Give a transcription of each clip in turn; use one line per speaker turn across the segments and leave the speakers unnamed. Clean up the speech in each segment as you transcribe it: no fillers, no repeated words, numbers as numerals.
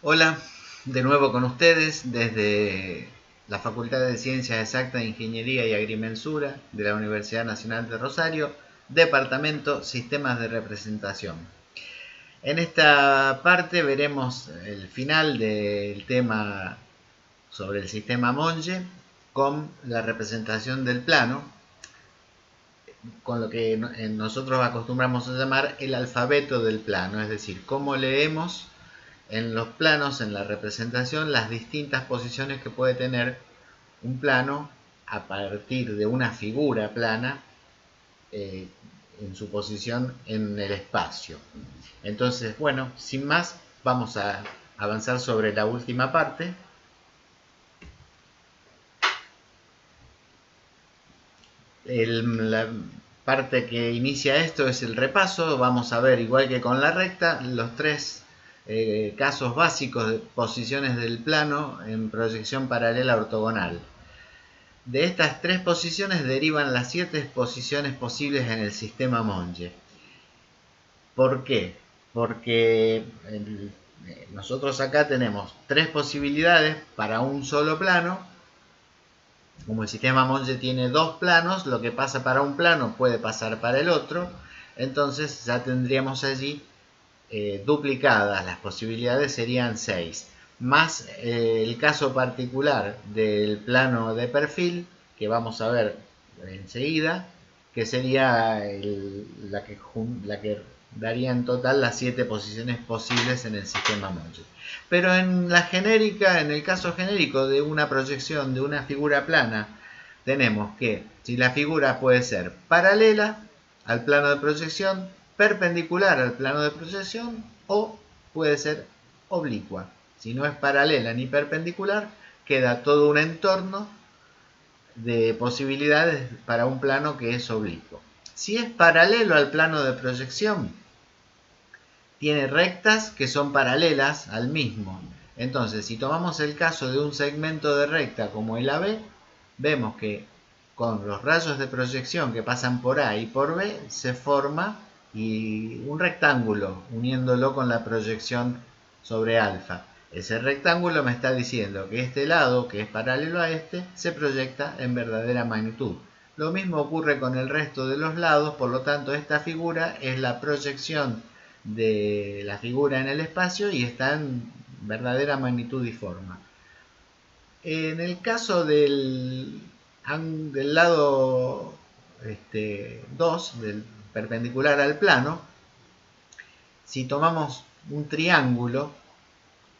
Hola, de nuevo con ustedes desde la Facultad de Ciencias Exactas, Ingeniería y Agrimensura de la Universidad Nacional de Rosario, Departamento Sistemas de Representación. En esta parte veremos el final del tema sobre el sistema Monge con la representación del plano, con lo que nosotros acostumbramos a llamar el alfabeto del plano, es decir, cómo leemos en los planos, en la representación, las distintas posiciones que puede tener un plano a partir de una figura plana en su posición en el espacio. Entonces, bueno, sin más, vamos a avanzar sobre la última parte. La parte que inicia esto es el repaso. Vamos a ver, igual que con la recta, los tres casos básicos de posiciones del plano en proyección paralela ortogonal. De estas tres posiciones derivan las 7 posiciones posibles en el sistema Monge. ¿Por qué? Porque nosotros acá tenemos 3 posibilidades para un solo plano. Como el sistema Monge tiene 2 planos, lo que pasa para un plano puede pasar para el otro. Entonces ya tendríamos allí duplicadas, las posibilidades serían 6. Más el caso particular del plano de perfil, que vamos a ver enseguida, que sería la que daría en total las 7 posiciones posibles en el sistema Monge. Pero en la genérica, en el caso genérico de una proyección de una figura plana, tenemos que si la figura puede ser paralela al plano de proyección, perpendicular al plano de proyección o puede ser oblicua. Si no es paralela ni perpendicular, queda todo un entorno de posibilidades para un plano que es oblicuo. Si es paralelo al plano de proyección, tiene rectas que son paralelas al mismo. Entonces, si tomamos el caso de un segmento de recta como el AB, vemos que con los rayos de proyección que pasan por A y por B se forma un rectángulo uniéndolo con la proyección sobre alfa. Ese rectángulo me está diciendo que este lado, que es paralelo a este, se proyecta en verdadera magnitud. Lo mismo ocurre con el resto de los lados, por lo tanto esta figura es la proyección de la figura en el espacio y está en verdadera magnitud y forma. En el caso del lado 2, del perpendicular al plano, si tomamos un triángulo,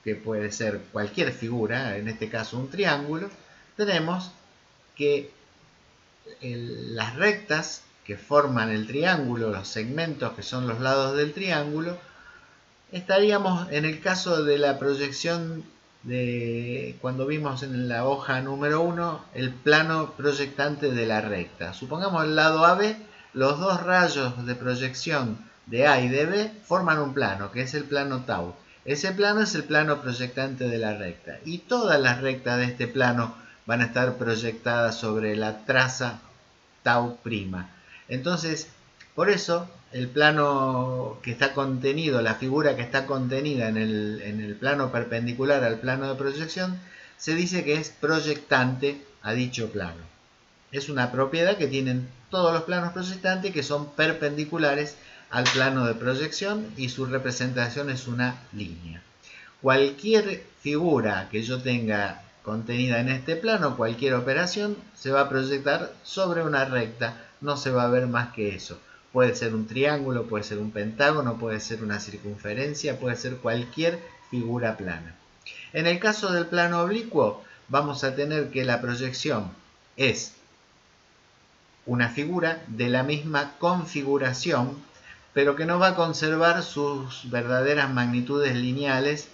que puede ser cualquier figura, en este caso un triángulo, tenemos que las rectas que forman el triángulo, los segmentos que son los lados del triángulo, estaríamos en el caso de la proyección de cuando vimos en la hoja número 1 el plano proyectante de la recta. Supongamos el lado AB, los dos rayos de proyección de A y de B forman un plano, que es el plano tau. Ese plano es el plano proyectante de la recta. Y todas las rectas de este plano van a estar proyectadas sobre la traza tau'. Entonces, por eso, el plano que está contenido, la figura que está contenida en el plano perpendicular al plano de proyección, se dice que es proyectante a dicho plano. Es una propiedad que tienen todos los planos proyectantes que son perpendiculares al plano de proyección y su representación es una línea. Cualquier figura que yo tenga contenida en este plano, cualquier operación, se va a proyectar sobre una recta, no se va a ver más que eso. Puede ser un triángulo, puede ser un pentágono, puede ser una circunferencia, puede ser cualquier figura plana. En el caso del plano oblicuo, vamos a tener que la proyección es una figura de la misma configuración, pero que no va a conservar sus verdaderas magnitudes lineales,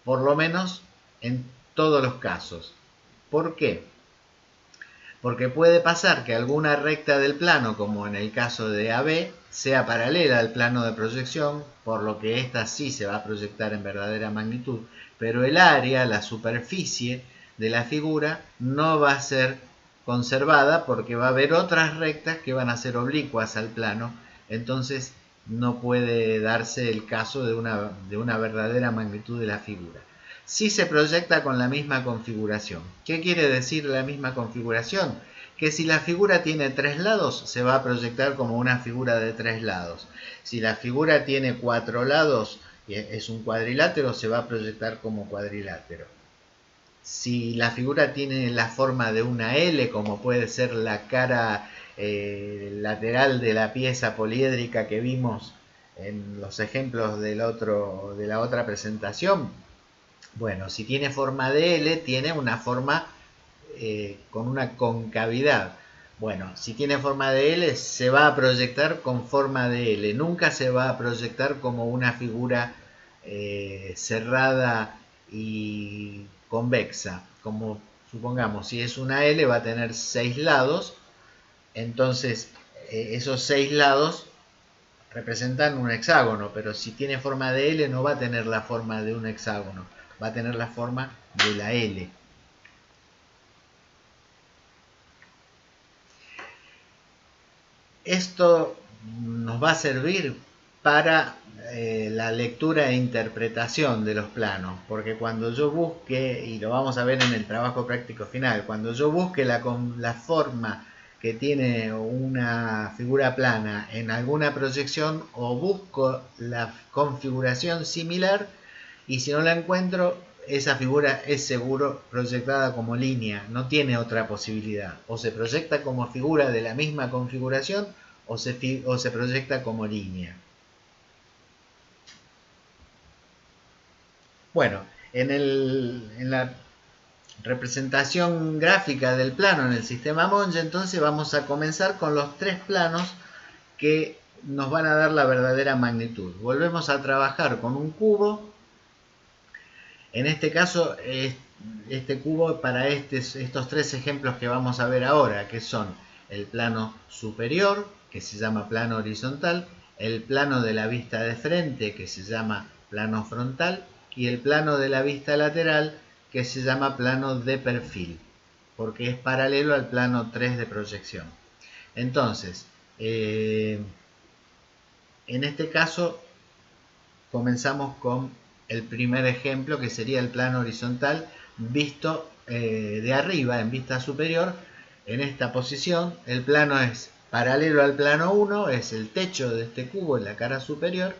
por lo menos en todos los casos. ¿Por qué? Porque puede pasar que alguna recta del plano, como en el caso de AB, sea paralela al plano de proyección, por lo que ésta sí se va a proyectar en verdadera magnitud, pero el área, la superficie de la figura no va a ser conservada porque va a haber otras rectas que van a ser oblicuas al plano, entonces no puede darse el caso de una verdadera magnitud de la figura. Si se proyecta con la misma configuración. ¿Qué quiere decir la misma configuración? Que si la figura tiene 3 lados, se va a proyectar como una figura de 3 lados. Si la figura tiene 4 lados, es un cuadrilátero, se va a proyectar como cuadrilátero. Si la figura tiene la forma de una L, como puede ser la cara lateral de la pieza poliédrica que vimos en los ejemplos de la otra presentación, bueno, si tiene forma de L, tiene una forma con una concavidad. Bueno, si tiene forma de L, se va a proyectar con forma de L. Nunca se va a proyectar como una figura cerrada y convexa. Como supongamos, si es una L, va a tener 6 lados. Entonces, esos 6 lados representan un hexágono, pero si tiene forma de L no va a tener la forma de un hexágono, va a tener la forma de la L. Esto nos va a servir para la lectura e interpretación de los planos, porque cuando yo busque, y lo vamos a ver en el trabajo práctico final, cuando yo busque la forma que tiene una figura plana en alguna proyección, o busco la configuración similar, y si no la encuentro, esa figura es seguro proyectada como línea, no tiene otra posibilidad. O se proyecta como figura de la misma configuración o se proyecta como línea. Bueno, en la representación gráfica del plano en el sistema Monge, entonces vamos a comenzar con los 3 planos que nos van a dar la verdadera magnitud. Volvemos a trabajar con un cubo. En este caso, este cubo para estos 3 ejemplos que vamos a ver ahora, que son el plano superior, que se llama plano horizontal, el plano de la vista de frente, que se llama plano frontal, y el plano de la vista lateral, que se llama plano de perfil, porque es paralelo al plano 3 de proyección. Entonces, en este caso, comenzamos con el primer ejemplo, que sería el plano horizontal visto de arriba, en vista superior. En esta posición, el plano es paralelo al plano 1, es el techo de este cubo en la cara superior,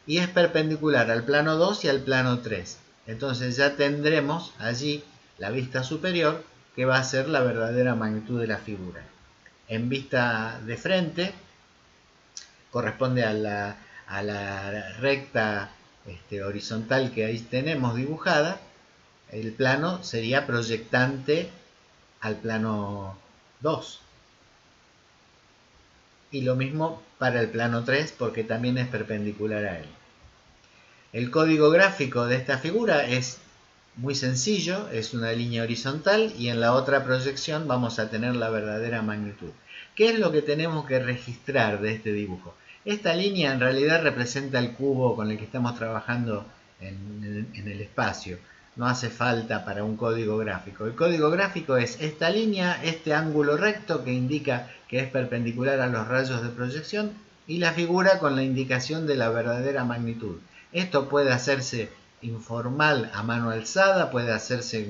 y es perpendicular al plano 2 y al plano 3. Entonces ya tendremos allí la vista superior, que va a ser la verdadera magnitud de la figura. En vista de frente, corresponde a la recta horizontal que ahí tenemos dibujada. El plano sería proyectante al plano 2. Y lo mismo para el plano 3, porque también es perpendicular a él. El código gráfico de esta figura es muy sencillo, es una línea horizontal, y en la otra proyección vamos a tener la verdadera magnitud. ¿Qué es lo que tenemos que registrar de este dibujo? Esta línea en realidad representa el cubo con el que estamos trabajando en el espacio. No hace falta para un código gráfico. El código gráfico es esta línea, este ángulo recto que indica que es perpendicular a los rayos de proyección, y la figura con la indicación de la verdadera magnitud. Esto puede hacerse informal a mano alzada, puede hacerse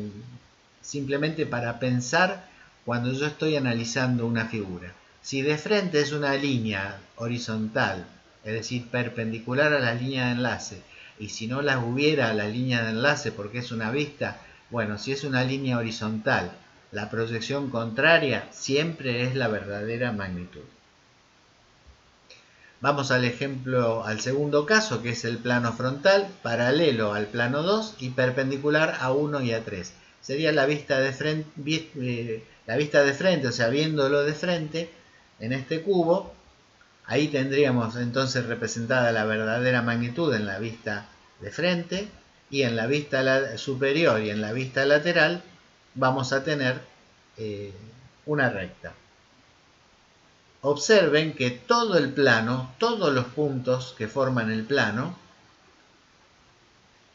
simplemente para pensar cuando yo estoy analizando una figura. Si de frente es una línea horizontal, es decir, perpendicular a la línea de enlace, y si no las hubiera la línea de enlace porque es una vista, bueno, si es una línea horizontal, la proyección contraria siempre es la verdadera magnitud. Vamos al ejemplo, al segundo caso, que es el plano frontal, paralelo al plano 2 y perpendicular a 1 y a 3. Sería la vista de frente, o sea, viéndolo de frente en este cubo. Ahí tendríamos entonces representada la verdadera magnitud en la vista de frente, y en la vista superior y en la vista lateral vamos a tener una recta. Observen que todo el plano, todos los puntos que forman el plano,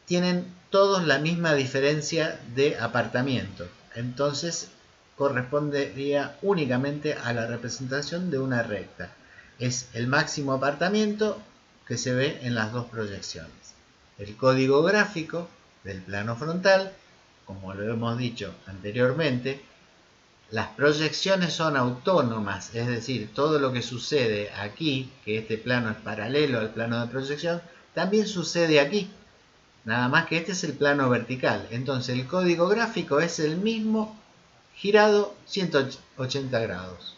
tienen todos la misma diferencia de apartamiento. Entonces correspondería únicamente a la representación de una recta. Es el máximo apartamiento que se ve en las dos proyecciones. El código gráfico del plano frontal, como lo hemos dicho anteriormente, las proyecciones son autónomas, es decir, todo lo que sucede aquí, que este plano es paralelo al plano de proyección, también sucede aquí. Nada más que este es el plano vertical. Entonces el código gráfico es el mismo girado 180 grados.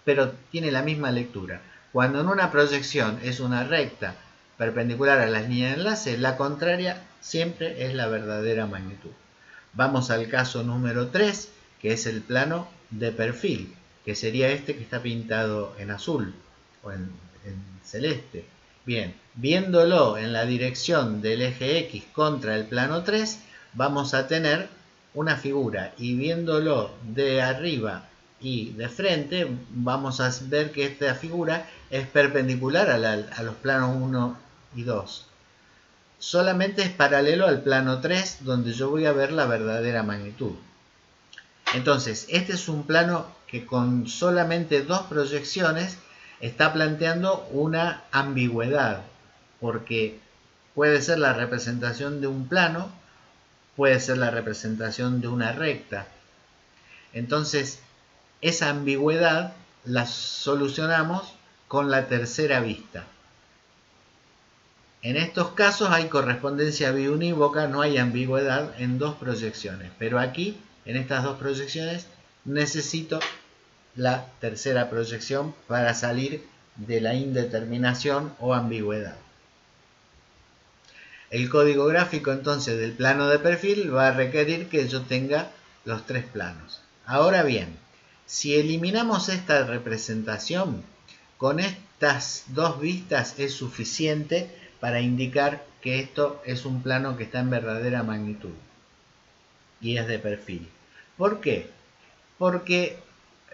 Pero tiene la misma lectura. Cuando en una proyección es una recta perpendicular a las líneas de enlace, la contraria siempre es la verdadera magnitud. Vamos al caso número 3, que es el plano de perfil, que sería este que está pintado en azul o en celeste. Bien, viéndolo en la dirección del eje X contra el plano 3, vamos a tener una figura, y viéndolo de arriba y de frente, vamos a ver que esta figura es perpendicular a los planos 1 y 2. Solamente es paralelo al plano 3, donde yo voy a ver la verdadera magnitud. Entonces, este es un plano que con solamente dos proyecciones está planteando una ambigüedad, porque puede ser la representación de un plano, puede ser la representación de una recta. Entonces, esa ambigüedad la solucionamos con la tercera vista. En estos casos hay correspondencia biunívoca, no hay ambigüedad en dos proyecciones, pero aquí, en estas dos proyecciones, necesito la tercera proyección para salir de la indeterminación o ambigüedad. El código gráfico entonces del plano de perfil va a requerir que yo tenga los tres planos. Ahora bien, si eliminamos esta representación, con estas dos vistas es suficiente para indicar que esto es un plano que está en verdadera magnitud y es de perfil. ¿Por qué? Porque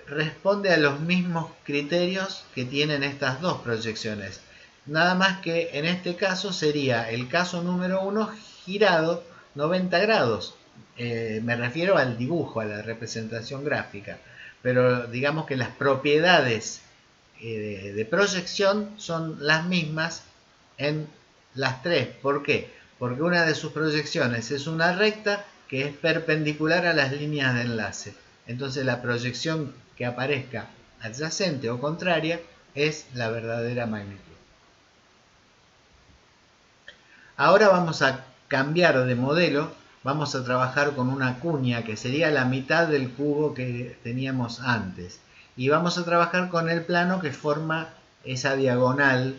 responde a los mismos criterios que tienen estas dos proyecciones. Nada más que en este caso sería el caso número 1 girado 90 grados. Me refiero al dibujo, a la representación gráfica. Pero digamos que las propiedades de proyección son las mismas en las tres. ¿Por qué? Porque una de sus proyecciones es una recta que es perpendicular a las líneas de enlace. Entonces la proyección que aparezca adyacente o contraria es la verdadera magnitud. Ahora vamos a cambiar de modelo, vamos a trabajar con una cuña que sería la mitad del cubo que teníamos antes. Y vamos a trabajar con el plano que forma esa diagonal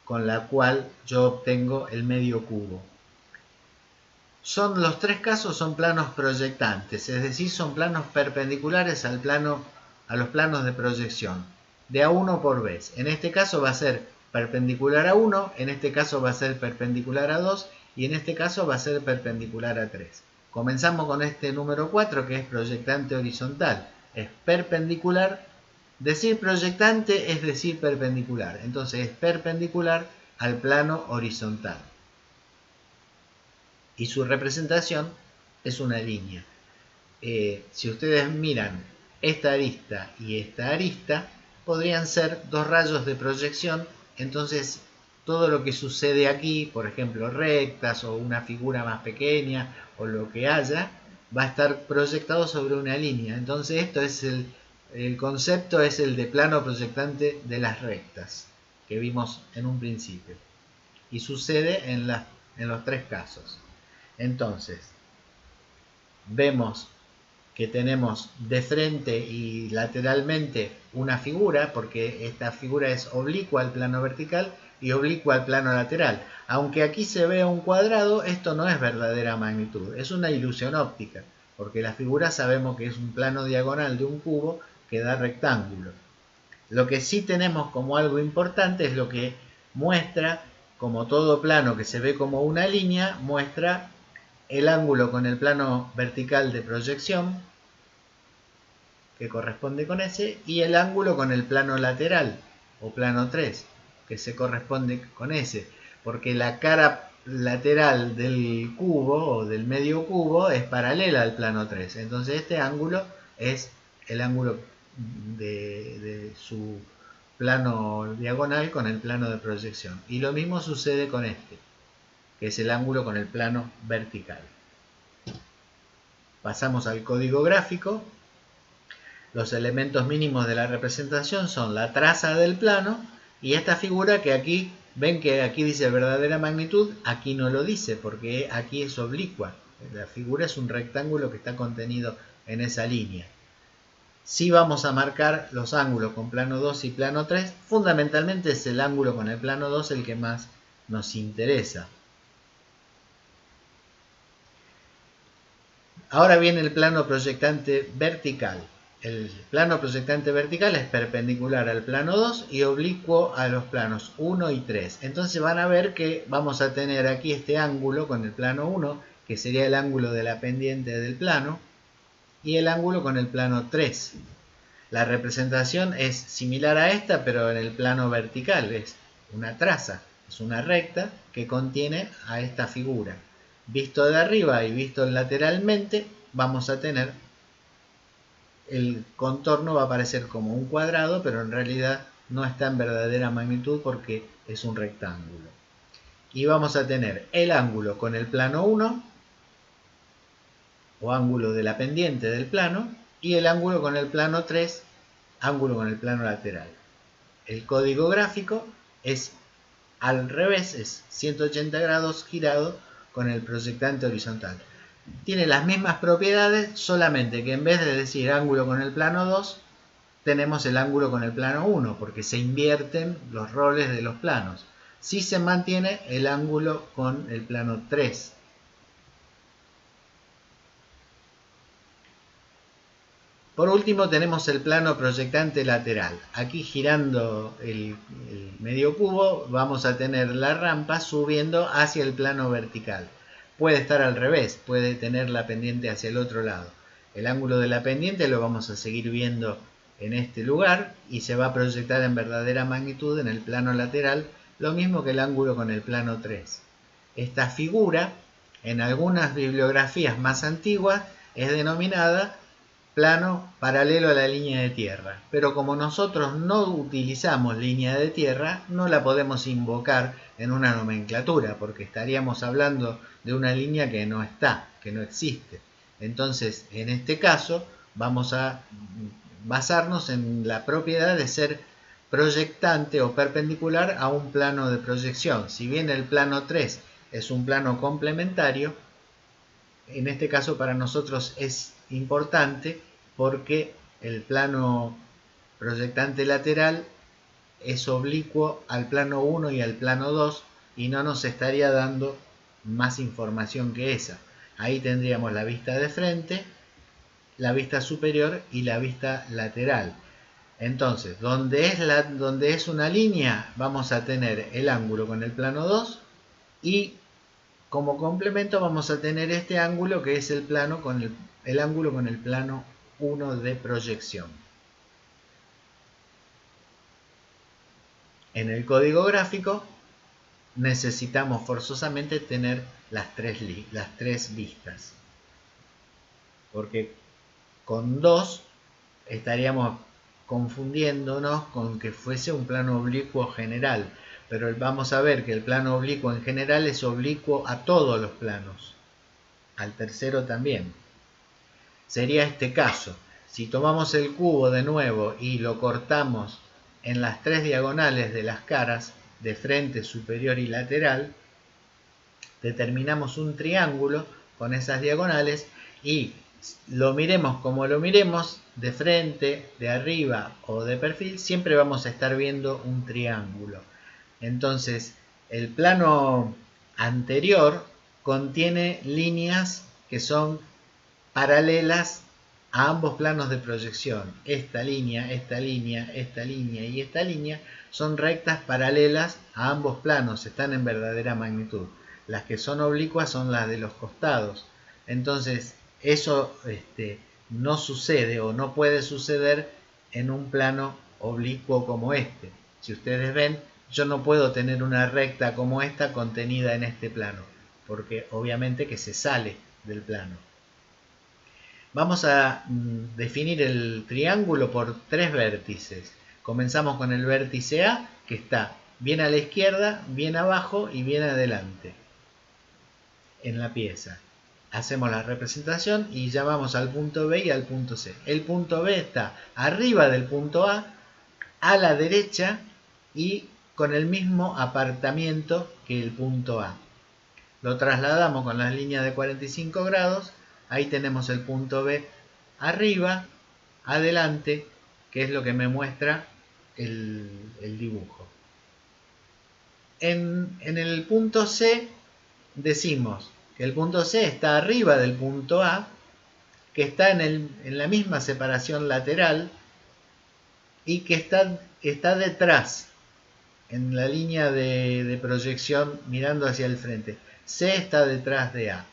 con la cual yo obtengo el medio cubo. Los tres casos son planos proyectantes, es decir, son planos perpendiculares a los planos de proyección, de a uno por vez. En este caso va a ser perpendicular a 1, en este caso va a ser perpendicular a 2 y en este caso va a ser perpendicular a 3. Comenzamos con este número 4 que es proyectante horizontal. Es perpendicular, decir proyectante es decir perpendicular, entonces es perpendicular al plano horizontal. Y su representación es una línea. Si ustedes miran esta arista y esta arista, podrían ser dos rayos de proyección, entonces todo lo que sucede aquí, por ejemplo rectas o una figura más pequeña o lo que haya, va a estar proyectado sobre una línea. Entonces esto es el concepto es el de plano proyectante de las rectas que vimos en un principio. Y sucede en los tres casos. Entonces, vemos que tenemos de frente y lateralmente una figura, porque esta figura es oblicua al plano vertical y oblicua al plano lateral. Aunque aquí se vea un cuadrado, esto no es verdadera magnitud, es una ilusión óptica, porque la figura sabemos que es un plano diagonal de un cubo que da rectángulo. Lo que sí tenemos como algo importante es lo que muestra, como todo plano que se ve como una línea, muestra el ángulo con el plano vertical de proyección, que corresponde con ese, y el ángulo con el plano lateral, o plano 3, que se corresponde con ese, porque la cara lateral del cubo, o del medio cubo, es paralela al plano 3. Entonces este ángulo es el ángulo de su plano diagonal con el plano de proyección. Y lo mismo sucede con este, que es el ángulo con el plano vertical. Pasamos al código gráfico. Los elementos mínimos de la representación son la traza del plano y esta figura que aquí, ven que aquí dice verdadera magnitud, aquí no lo dice porque aquí es oblicua. La figura es un rectángulo que está contenido en esa línea. Si vamos a marcar los ángulos con plano 2 y plano 3, fundamentalmente es el ángulo con el plano 2 el que más nos interesa. Ahora viene el plano proyectante vertical. El plano proyectante vertical es perpendicular al plano 2 y oblicuo a los planos 1 y 3. Entonces van a ver que vamos a tener aquí este ángulo con el plano 1, que sería el ángulo de la pendiente del plano, y el ángulo con el plano 3. La representación es similar a esta, pero en el plano vertical. Es una traza, es una recta que contiene a esta figura. Visto de arriba y visto lateralmente, vamos a tener el contorno, va a aparecer como un cuadrado, pero en realidad no está en verdadera magnitud porque es un rectángulo. Y vamos a tener el ángulo con el plano 1, o ángulo de la pendiente del plano, y el ángulo con el plano 3, ángulo con el plano lateral. El código gráfico es al revés, es 180 grados girado con el proyectante horizontal. Tiene las mismas propiedades, solamente que en vez de decir ángulo con el plano 2, tenemos el ángulo con el plano 1, porque se invierten los roles de los planos. Sí se mantiene el ángulo con el plano 3. Por último tenemos el plano proyectante lateral. Aquí girando el medio cubo vamos a tener la rampa subiendo hacia el plano vertical. Puede estar al revés, puede tener la pendiente hacia el otro lado. El ángulo de la pendiente lo vamos a seguir viendo en este lugar y se va a proyectar en verdadera magnitud en el plano lateral, lo mismo que el ángulo con el plano 3. Esta figura, en algunas bibliografías más antiguas, es denominada plano paralelo a la línea de tierra, pero como nosotros no utilizamos línea de tierra, no la podemos invocar en una nomenclatura, porque estaríamos hablando de una línea que no está, que no existe. Entonces, en este caso, vamos a basarnos en la propiedad de ser proyectante o perpendicular a un plano de proyección. Si bien el plano 3 es un plano complementario, en este caso para nosotros es importante porque el plano proyectante lateral es oblicuo al plano 1 y al plano 2 y no nos estaría dando más información que esa. Ahí tendríamos la vista de frente, la vista superior y la vista lateral. Entonces, donde es una línea, vamos a tener el ángulo con el plano 2 y como complemento vamos a tener este ángulo que es el ángulo con el plano 1 de proyección. En el código gráfico necesitamos forzosamente tener las tres vistas, porque con 2 estaríamos confundiéndonos con que fuese un plano oblicuo general, pero vamos a ver que el plano oblicuo en general es oblicuo a todos los planos, al tercero también. Sería este caso. Si tomamos el cubo de nuevo y lo cortamos en las tres diagonales de las caras, de frente, superior y lateral, determinamos un triángulo con esas diagonales y lo miremos como lo miremos, de frente, de arriba o de perfil, siempre vamos a estar viendo un triángulo. Entonces, el plano anterior contiene líneas que son paralelas a ambos planos de proyección. Esta línea, esta línea, esta línea y esta línea son rectas paralelas a ambos planos, están en verdadera magnitud. Las que son oblicuas son las de los costados. Entonces, eso no sucede o no puede suceder en un plano oblicuo como este. Si ustedes ven, yo no puedo tener una recta como esta contenida en este plano, porque obviamente que se sale del plano. Vamos a definir el triángulo por tres vértices. Comenzamos con el vértice A, que está bien a la izquierda, bien abajo y bien adelante en la pieza. Hacemos la representación y ya vamos al punto B y al punto C. El punto B está arriba del punto a la derecha y con el mismo apartamiento que el punto A. Lo trasladamos con las líneas de 45 grados. Ahí tenemos el punto B arriba, adelante, que es lo que me muestra el dibujo. En el punto C decimos que el punto C está arriba del punto A, que está en la misma separación lateral y que está detrás, en la línea de proyección mirando hacia el frente. C está detrás de A.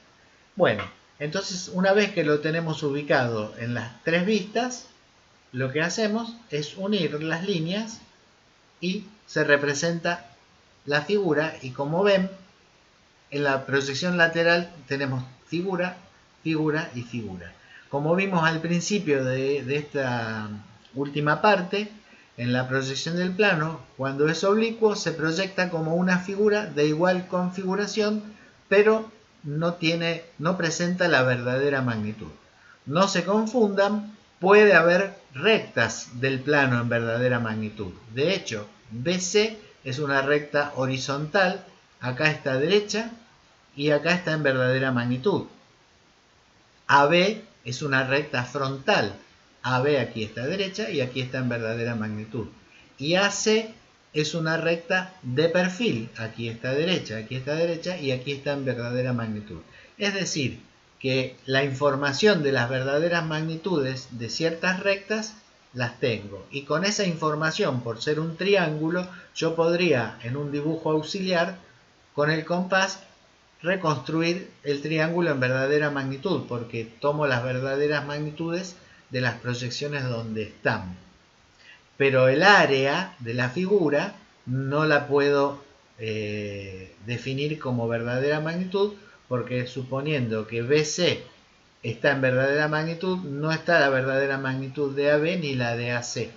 Bueno, entonces una vez que lo tenemos ubicado en las tres vistas, lo que hacemos es unir las líneas y se representa la figura, y como ven, en la proyección lateral tenemos figura, figura y figura. Como vimos al principio de esta última parte, en la proyección del plano, cuando es oblicuo se proyecta como una figura de igual configuración, pero no presenta la verdadera magnitud. No se confundan, puede haber rectas del plano en verdadera magnitud. De hecho, BC es una recta horizontal, acá está derecha y acá está en verdadera magnitud. AB es una recta frontal, AB aquí está derecha y aquí está en verdadera magnitud. Y AC es una recta de perfil, aquí está derecha y aquí está en verdadera magnitud. Es decir, que la información de las verdaderas magnitudes de ciertas rectas las tengo. Y con esa información, por ser un triángulo, yo podría en un dibujo auxiliar, con el compás, reconstruir el triángulo en verdadera magnitud, porque tomo las verdaderas magnitudes de las proyecciones donde están. Pero el área de la figura no la puedo definir como verdadera magnitud, porque suponiendo que BC está en verdadera magnitud, no está la verdadera magnitud de AB ni la de AC.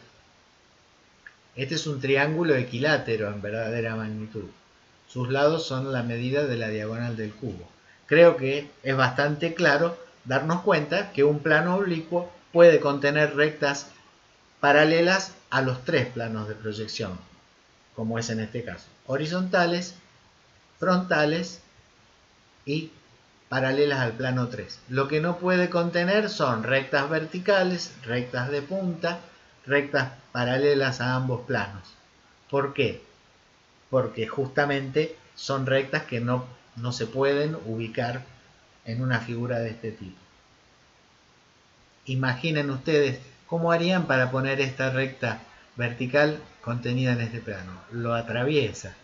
Este es un triángulo equilátero en verdadera magnitud. Sus lados son la medida de la diagonal del cubo. Creo que es bastante claro darnos cuenta que un plano oblicuo puede contener rectas paralelas a los tres planos de proyección, como es en este caso: horizontales, frontales y paralelas al plano 3. Lo que no puede contener son rectas verticales, rectas de punta, rectas paralelas a ambos planos. ¿Por qué? Porque justamente son rectas que no se pueden ubicar en una figura de este tipo. Imaginen ustedes cómo harían para poner esta recta vertical contenida en este plano. Lo atraviesa.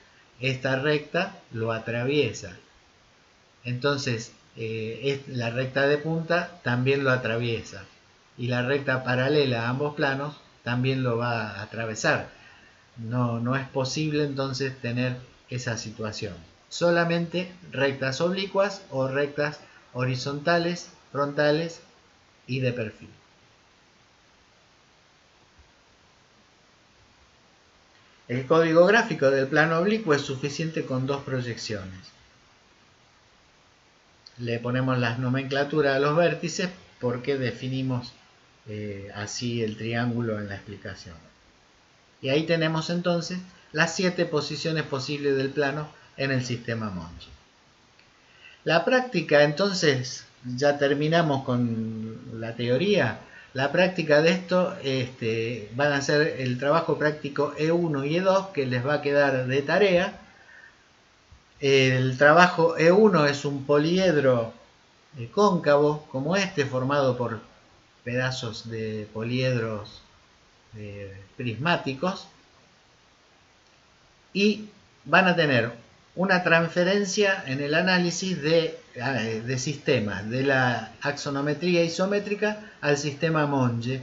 Esta recta lo atraviesa. Entonces, la recta de punta también lo atraviesa. Y la recta paralela a ambos planos también lo va a atravesar. No es posible entonces tener esa situación. Solamente rectas oblicuas o rectas horizontales, frontales y de perfil. El código gráfico del plano oblicuo es suficiente con dos proyecciones. Le ponemos las nomenclaturas a los vértices porque definimos así el triángulo en la explicación. Y ahí tenemos entonces las 7 posiciones posibles del plano en el sistema Monge. La práctica, entonces, ya terminamos con la teoría. La práctica de esto van a ser el trabajo práctico E1 y E2, que les va a quedar de tarea. El trabajo E1 es un poliedro cóncavo como este, formado por pedazos de poliedros prismáticos, y van a tener una transferencia en el análisis de sistemas, de la axonometría isométrica al sistema Monge,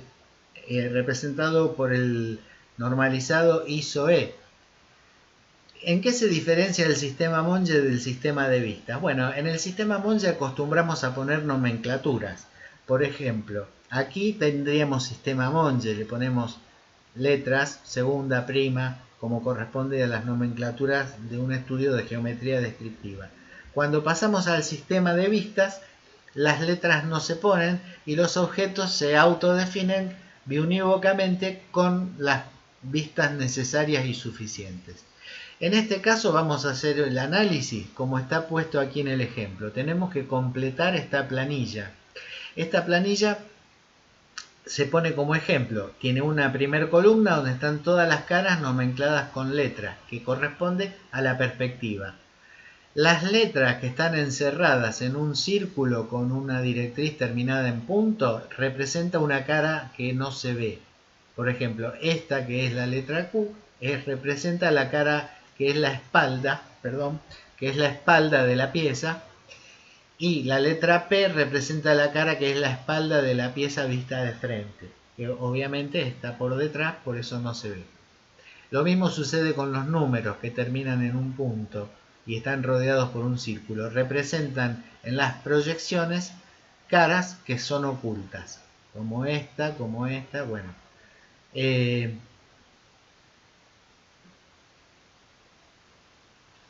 representado por el normalizado ISO-E. ¿En qué se diferencia el sistema Monge del sistema de vistas? Bueno, en el sistema Monge acostumbramos a poner nomenclaturas. Por ejemplo, aquí tendríamos sistema Monge, le ponemos letras, segunda, prima, como corresponde a las nomenclaturas de un estudio de geometría descriptiva. Cuando pasamos al sistema de vistas, las letras no se ponen y los objetos se autodefinen biunívocamente con las vistas necesarias y suficientes. En este caso vamos a hacer el análisis como está puesto aquí en el ejemplo. Tenemos que completar esta planilla. Esta planilla se pone como ejemplo. Tiene una primer columna donde están todas las caras nomencladas con letras, que corresponde a la perspectiva. Las letras que están encerradas en un círculo con una directriz terminada en punto representa una cara que no se ve. Por ejemplo, esta que es la letra Q representa la cara que es la espalda, que es la espalda de la pieza, y la letra P representa la cara que es la espalda de la pieza vista de frente, que obviamente está por detrás, por eso no se ve. Lo mismo sucede con los números que terminan en un punto y están rodeados por un círculo. Representan en las proyecciones caras que son ocultas, como esta, bueno.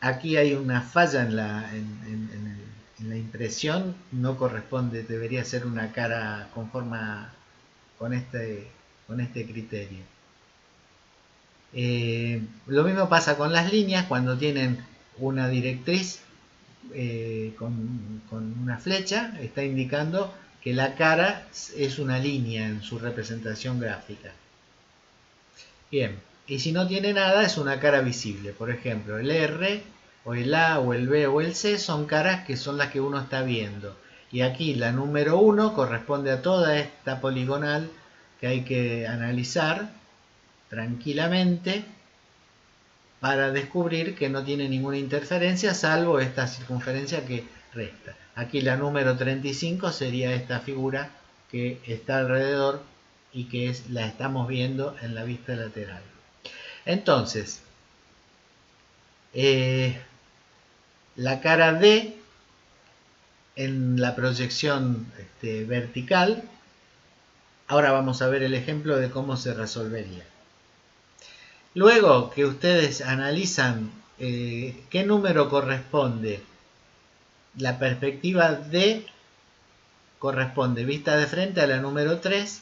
Aquí hay una falla en la impresión, no corresponde, debería ser una cara conforme con este criterio. Lo mismo pasa con las líneas cuando tienen una directriz con una flecha, está indicando que la cara es una línea en su representación gráfica. Bien, y si no tiene nada es una cara visible. Por ejemplo, el R o el A o el B o el C son caras que son las que uno está viendo. Y aquí la número 1 corresponde a toda esta poligonal que hay que analizar tranquilamente para descubrir que no tiene ninguna interferencia salvo esta circunferencia que resta. Aquí la número 35 sería esta figura que está alrededor y que la estamos viendo en la vista lateral. Entonces, la cara D en la proyección vertical, ahora vamos a ver el ejemplo de cómo se resolvería. Luego que ustedes analizan qué número corresponde, la perspectiva D corresponde vista de frente a la número 3,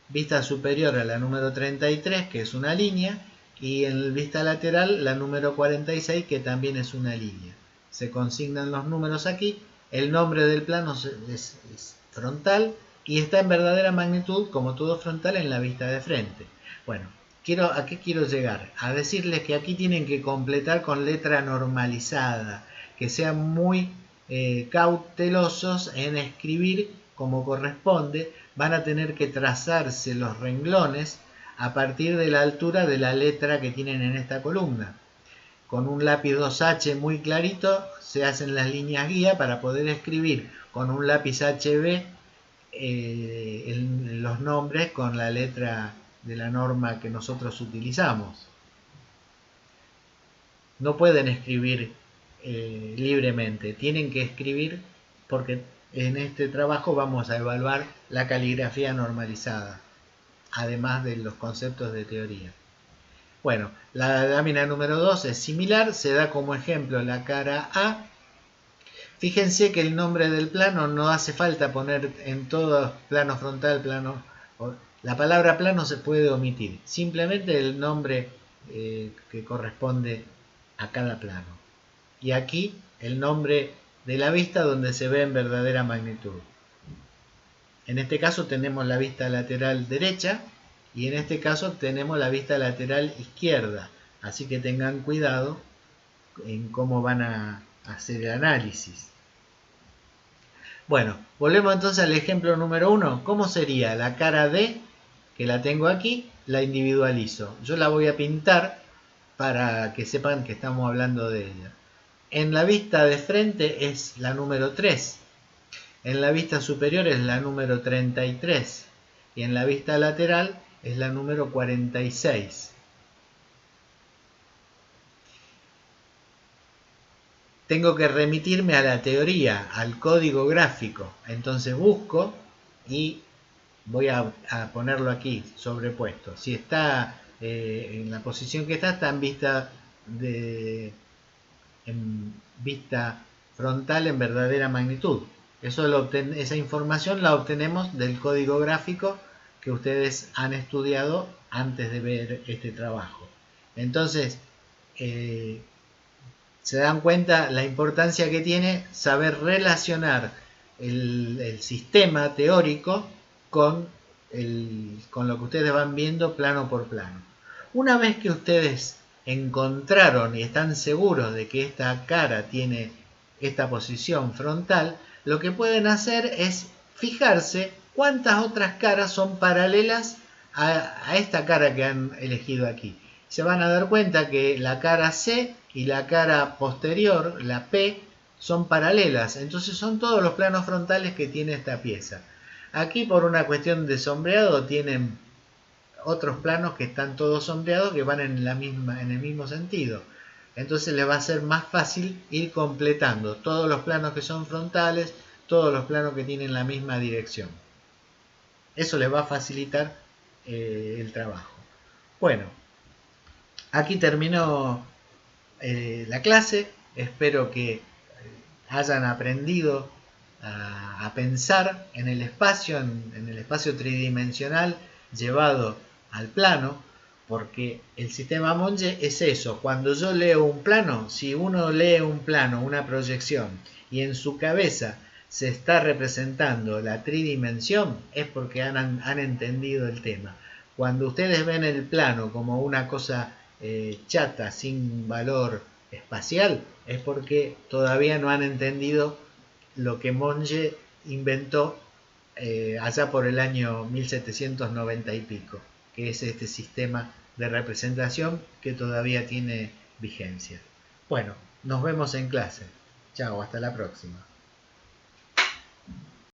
vista superior a la número 33, que es una línea, y en vista lateral la número 46, que también es una línea. Se consignan los números aquí, el nombre del plano es frontal y está en verdadera magnitud, como todo frontal, en la vista de frente. Bueno, ¿a qué quiero llegar? A decirles que aquí tienen que completar con letra normalizada, que sean muy cautelosos en escribir como corresponde. Van a tener que trazarse los renglones a partir de la altura de la letra que tienen en esta columna. Con un lápiz 2H muy clarito se hacen las líneas guía para poder escribir con un lápiz HB los nombres con la letra de la norma que nosotros utilizamos. No pueden escribir libremente, tienen que escribir porque en este trabajo vamos a evaluar la caligrafía normalizada, además de los conceptos de teoría. Bueno, la lámina número 2 es similar, se da como ejemplo la cara A. Fíjense que el nombre del plano no hace falta poner en todo plano frontal, la palabra plano se puede omitir, simplemente el nombre que corresponde a cada plano. Y aquí el nombre de la vista donde se ve en verdadera magnitud. En este caso tenemos la vista lateral derecha y en este caso tenemos la vista lateral izquierda. Así que tengan cuidado en cómo van a hacer el análisis. Bueno, volvemos entonces al ejemplo número 1. ¿Cómo sería la cara D? Que la tengo aquí, la individualizo. Yo la voy a pintar para que sepan que estamos hablando de ella. En la vista de frente es la número 3. En la vista superior es la número 33. Y en la vista lateral es la número 46. Tengo que remitirme a la teoría, al código gráfico. Entonces busco y voy a ponerlo aquí sobrepuesto. Si está en la posición que está en vista frontal en verdadera magnitud. Esa información la obtenemos del código gráfico que ustedes han estudiado antes de ver este trabajo. Entonces, se dan cuenta la importancia que tiene saber relacionar el sistema teórico con lo que ustedes van viendo plano por plano. Una vez que ustedes encontraron y están seguros de que esta cara tiene esta posición frontal, lo que pueden hacer es fijarse cuántas otras caras son paralelas a esta cara que han elegido aquí. Se van a dar cuenta que la cara C y la cara posterior, la P, son paralelas. Entonces son todos los planos frontales que tiene esta pieza. Aquí, por una cuestión de sombreado, tienen otros planos que están todos sombreados que van en el mismo sentido. Entonces les va a ser más fácil ir completando todos los planos que son frontales, todos los planos que tienen la misma dirección. Eso les va a facilitar el trabajo. Bueno, aquí terminó la clase. Espero que hayan aprendido a pensar en el espacio, en el espacio tridimensional llevado al plano, porque el sistema Monge es eso. Cuando yo leo un plano, si uno lee un plano, una proyección, y en su cabeza se está representando la tridimensión, es porque han entendido el tema. Cuando ustedes ven el plano como una cosa chata, sin valor espacial, es porque todavía no han entendido lo que Monge inventó allá por el año 1790 y pico, que es este sistema de representación que todavía tiene vigencia. Bueno, nos vemos en clase. Chao, hasta la próxima.